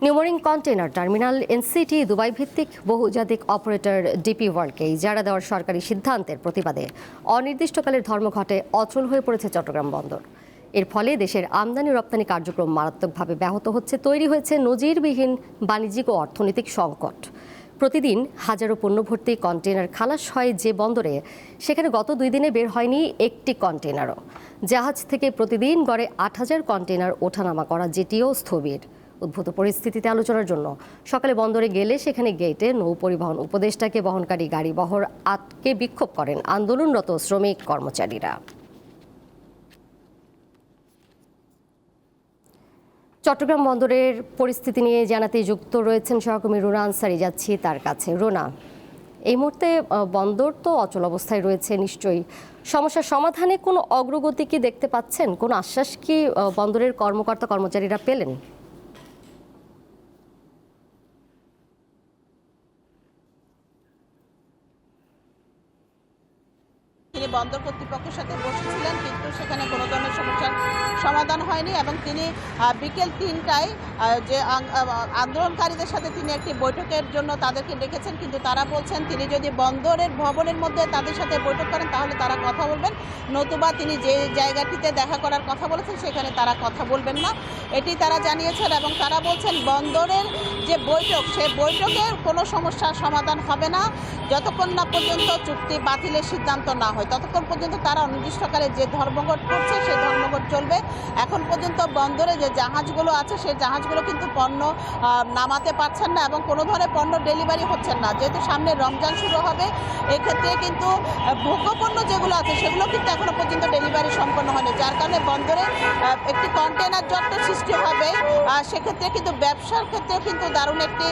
New Mooring container terminal NCT Dubai ভিত্তিক বহুজাতিক operator DP ওয়ার্ল্ডকে ইজারা দেওয়ার সরকারি সিদ্ধান্তের প্রতিবাদে অনির্দিষ্টকালের ধর্মঘটে অচল হয়ে পড়েছে চট্টগ্রাম বন্দর। এর ফলে দেশের আমদানি রপ্তানি কার্যক্রম মারাত্মকভাবে ব্যাহত হচ্ছে, তৈরি হয়েছে নজিরবিহীন বাণিজ্যিক ও অর্থনৈতিক সংকট। প্রতিদিন হাজারো পণ্য ভর্তি কন্টেইনার খালাস হয় যে বন্দরে, সেখানে গত 2 দিনে বের হয়নি একটি কন্টেইনারও। জাহাজ থেকে প্রতিদিন গড়ে 8,000 কন্টেইনার ওঠানামা করা যেটিও স্থবির। উদ্ভূত পরিস্থিতিতে আলোচনার জন্য সকালে বন্দরে গেলে সেখানে গেটে নৌ পরিবহন উপদেষ্টাকে বহনকারী গাড়ি বহর আটকে বিক্ষোভ করেন আন্দোলনরত শ্রমিক কর্মচারীরা। চট্টগ্রাম বন্দরের পরিস্থিতি নিয়ে জানাতে যুক্ত রয়েছেন সহকর্মী রুনা আনসারি, যাচ্ছি তার কাছে। রুনা, এই মুহূর্তে বন্দর তো অচল অবস্থায় রয়েছে, নিশ্চয়ই সমস্যার সমাধানে কোনো অগ্রগতি কি দেখতে পাচ্ছেন? কোনো আশ্বাস কি বন্দরের কর্মকর্তা কর্মচারীরা পেলেন? তিনি বন্দর কর্তৃপক্ষের সাথে বসেছিলেন, কিন্তু সেখানে কোনো ধরনের সমস্যার সমাধান হয়নি এবং তিনি বিকেল 3টায় যে আন্দোলনকারীদের সাথে তিনি একটি বৈঠকের জন্য তাদেরকে ডেকেছেন, কিন্তু তারা বলছেন তিনি যদি বন্দরের ভবনের মধ্যে তাদের সাথে বৈঠক করেন তাহলে তারা কথা বলবেন, নতুবা তিনি যে জায়গাটিতে দেখা করার কথা বলেছেন সেখানে তারা কথা বলবেন না, এটি তারা জানিয়েছেন। এবং তারা বলছেন বন্দরের যে বৈঠক, সেই বৈঠকের কোনো সমস্যার সমাধান হবে না যতক্ষণ না পর্যন্ত চুক্তি বাতিলের সিদ্ধান্ত না হয়, ততক্ষণ পর্যন্ত তারা অনির্দিষ্টকালে যে ধর্মঘট করছে সেই ধর্মঘট চলবে। এখন পর্যন্ত বন্দরে যে জাহাজগুলো আছে সেই জাহাজগুলো কিন্তু পণ্য নামাতে পারছেন না এবং কোনো ধরনের পণ্য ডেলিভারি হচ্ছেন না, যেহেতু সামনে রমজান শুরু হবে। এক্ষেত্রে কিন্তু ভোগ্যপণ্য যেগুলো আছে সেগুলো কিন্তু এখনো পর্যন্ত ডেলিভারি সম্পন্ন হয়নি, যার কারণে বন্দরে একটি কন্টেইনার জট সৃষ্টি হবে। সেক্ষেত্রে কিন্তু ব্যবসার ক্ষেত্রেও কিন্তু দারুণ একটি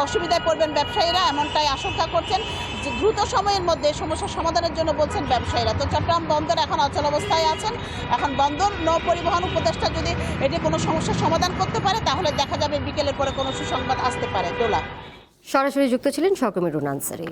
অসুবিধায় পড়বেন ব্যবসায়ীরা, এমনটাই আশঙ্কা করছেন। যে দ্রুত সময়ের মধ্যে সমস্যার সমাধানের জন্য বলছেন ব্যবসায়ীরা। তো চট্টগ্রাম বন্দর এখন অচল অবস্থায় আছেন। এখন বন্দর নৌ পরিবহন উপদেষ্টা যদি এটি কোনো সমস্যার সমাধান করতে পারে তাহলে দেখা যাবে বিকেলের পরে কোনো সুসংবাদ আসতে পারে। দোলা সরাসরি যুক্ত ছিলেন সহকর্মী রুনা আনসারি।